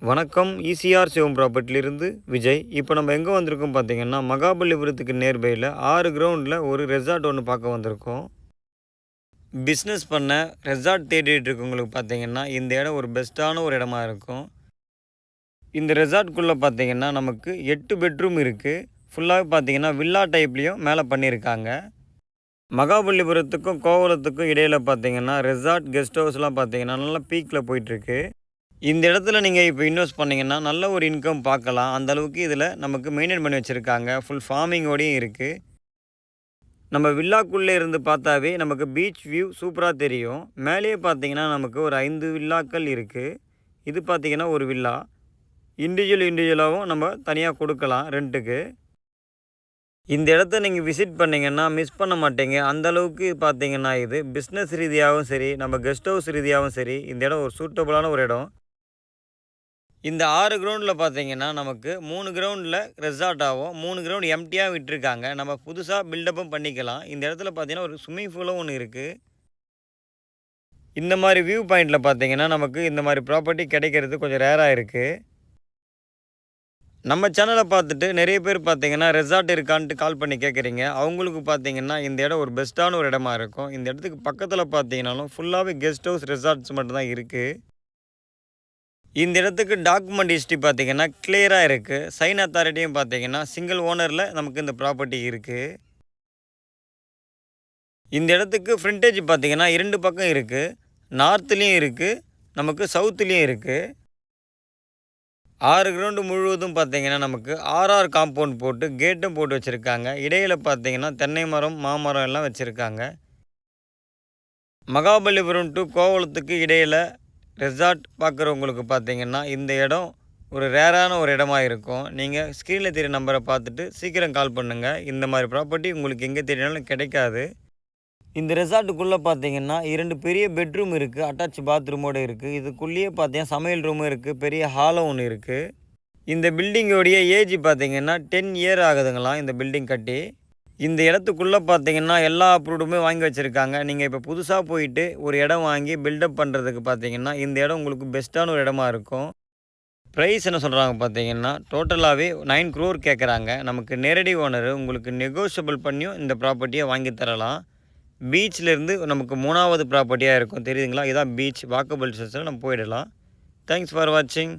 வணக்கம். ஈசிஆர் சிவம் ப்ராப்பர்ட்டிலிருந்து விஜய். இப்போ நம்ம எங்கே வந்திருக்கோம் பார்த்தீங்கன்னா, மகாபலிபுரத்துக்கு நியர்பையில் 6 கிரவுண்டில் ஒரு ரெசார்ட் ஒன்று பார்க்க வந்திருக்கோம். பிஸ்னஸ் பண்ண ரெசார்ட் தேடிட்டு இருக்கவங்களுக்கு பார்த்தீங்கன்னா, இந்த இடம் ஒரு பெஸ்ட்டான ஒரு இடமா இருக்கும். இந்த ரெசார்ட்குள்ளே பார்த்தீங்கன்னா, நமக்கு 8 பெட்ரூம் இருக்குது. ஃபுல்லாகவே பார்த்தீங்கன்னா வில்லா டைப்லேயும் மேலே பண்ணியிருக்காங்க. மகாபலிபுரத்துக்கும் கோவளத்துக்கும் இடையில் பார்த்தீங்கன்னா, ரெசார்ட் கெஸ்ட் ஹவுஸ்லாம் பார்த்தீங்கன்னா நல்லா பீக்கில் போயிட்டுருக்கு. இந்த இடத்துல நீங்கள் இப்போ இன்வெஸ்ட் பண்ணிங்கன்னா நல்ல ஒரு இன்கம் பார்க்கலாம். அந்தளவுக்கு இதில் நமக்கு மெயின்டைன் பண்ணி வச்சுருக்காங்க. ஃபுல் ஃபார்மிங்கோடையும் இருக்குது. நம்ம வில்லாக்குள்ளே இருந்து பார்த்தாவே நமக்கு பீச் வியூ சூப்பராக தெரியும். மேலேயே பார்த்தீங்கன்னா நமக்கு ஒரு 5 வில்லாக்கள் இருக்குது. இது பார்த்தீங்கன்னா ஒரு வில்லா. இண்டிவிஜுவலாகவும் நம்ம தனியாக கொடுக்கலாம் ரெண்ட்டுக்கு. இந்த இடத்த நீங்கள் விசிட் பண்ணிங்கன்னா மிஸ் பண்ண மாட்டீங்க. அந்தளவுக்கு பார்த்தீங்கன்னா இது பிஸ்னஸ் ரீதியாகவும் சரி, நம்ம கெஸ்ட் ஹவுஸ் ரீதியாகவும் சரி, இந்த இடம் ஒரு சூட்டபுளான ஒரு இடம். இந்த 6 கிரவுண்டில் பார்த்தீங்கன்னா நமக்கு 3 கிரவுண்டில் ரெசார்ட்டாகவும் 3 கிரவுண்ட் எம்டியாக விட்டுருக்காங்க. நம்ம புதுசாக பில்டப்பும் பண்ணிக்கலாம். இந்த இடத்துல பார்த்தீங்கன்னா ஒரு ஸ்விம்மிங் பூலும் ஒன்று இருக்குது. இந்த மாதிரி வியூ பாயிண்டில் பார்த்தீங்கன்னா நமக்கு இந்த மாதிரி ப்ராப்பர்ட்டி கிடைக்கிறது கொஞ்சம் ரேராக இருக்குது. நம்ம சேனலை பார்த்துட்டு நிறைய பேர் பார்த்தீங்கன்னா ரெசார்ட் இருக்கான்ட்டு கால் பண்ணி கேட்குறீங்க. அவங்களுக்கு பார்த்தீங்கன்னா இந்த இடம் ஒரு பெஸ்ட்டான ஒரு இடமா இருக்கும். இந்த இடத்துக்கு பக்கத்தில் பார்த்தீங்கன்னாலும் ஃபுல்லாகவே கெஸ்ட் ஹவுஸ் ரெசார்ட்ஸ் மட்டும்தான் இருக்குது. இந்த இடத்துக்கு டாக்குமெண்ட் ஹிஸ்ட்ரி பார்த்தீங்கன்னா கிளியராக இருக்குது. சைன் அத்தாரிட்டியும் பார்த்தீங்கன்னா சிங்கிள் ஓனரில் நமக்கு இந்த ப்ராப்பர்ட்டி இருக்குது. இந்த இடத்துக்கு ஃப்ரண்டேஜ் பார்த்தீங்கன்னா 2 பக்கம் இருக்குது. நார்த்துலேயும் இருக்குது, நமக்கு சவுத்துலேயும் இருக்குது. 6 கிரவுண்டு முழுவதும் பார்த்தீங்கன்னா நமக்கு ஆர்ஆர் காம்பவுண்ட் போட்டு கேட்டும் போட்டு வச்சுருக்காங்க. இடையில் பார்த்தீங்கன்னா தென்னை மரம், மாமரம் எல்லாம் வச்சுருக்காங்க. மகாபலிபுரம் டு கோவளத்துக்கு இடையில் ரெசார்ட் பார்க்குறவங்களுக்கு பார்த்தீங்கன்னா இந்த இடம் ஒரு ரேரான ஒரு இடமா இருக்கும். நீங்கள் ஸ்க்ரீனில் தெரிய நம்பரை பார்த்துட்டு சீக்கிரம் கால் பண்ணுங்கள். இந்த மாதிரி ப்ராப்பர்ட்டி உங்களுக்கு எங்கே தெரியாலும் கிடைக்காது. இந்த ரெசார்ட்டுக்குள்ளே பார்த்தீங்கன்னா 2 பெரிய பெட்ரூம் இருக்குது. அட்டாச் பாத்ரூமோடு இருக்குது. இதுக்குள்ளேயே பார்த்தீங்கன்னா சமையல் ரூமும் இருக்குது. பெரிய ஹாலும் ஒன்று இருக்குது. இந்த பில்டிங்கோடைய ஏஜ் பார்த்தீங்கன்னா 10 இயர் ஆகுதுங்களாம் இந்த பில்டிங் கட்டி. இந்த இடத்துக்குள்ளே பார்த்தீங்கன்னா எல்லா அப்ரூவ்டுமே வாங்கி வச்சுருக்காங்க. நீங்கள் இப்போ புதுசாக போயிட்டு ஒரு இடம் வாங்கி பில்டப் பண்ணுறதுக்கு பார்த்தீங்கன்னா இந்த இடம் உங்களுக்கு பெஸ்ட்டான ஒரு இடமா இருக்கும். ப்ரைஸ் என்ன சொல்கிறாங்க பார்த்தீங்கன்னா டோட்டலாகவே 9 crore கேட்குறாங்க. நமக்கு நேரடி ஓனர் உங்களுக்கு நெகோஷியபிள் பண்ணியும் இந்த ப்ராப்பர்ட்டியை வாங்கி தரலாம். பீச்சிலேருந்து நமக்கு 3வது ப்ராப்பர்ட்டியாக இருக்கும் தெரியுதுங்களா. இதான் பீச். வாக்கபிள் டிஸ்டன்ஸில் நம்ம போயிடலாம். தேங்க்ஸ் ஃபார் வாட்சிங்.